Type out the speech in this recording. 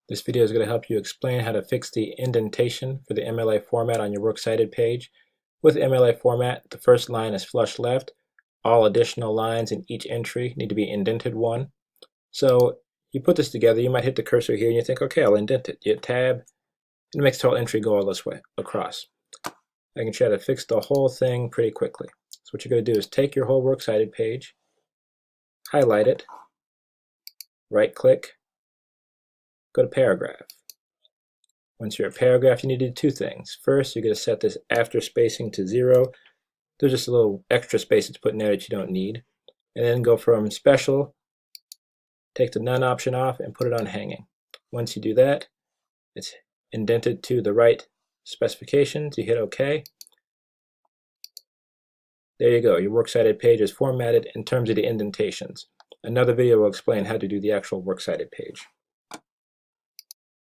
This video is going to help you explain how to fix the indentation for the MLA format on your Works Cited page. With MLA format, the first line is flush left. All additional lines in each entry need to be indented one. So you put this together, you might hit the cursor here and you think, okay, I'll indent it. You hit tab, and it makes the whole entry go all this way across. I can try to fix the whole thing pretty quickly. So what you're going to do is take your whole Works Cited page, highlight it, right click, go to paragraph. Once you're at paragraph, you need to do two things. First, you're going to set this after spacing to 0. There's just a little extra space to put in there that you don't need. And then go from special, take the none option off, and put it on hanging. Once you do that, it's indented to the right specifications. You hit OK. There you go. Your Works Cited page is formatted in terms of the indentations. Another video will explain how to do the actual Works Cited page.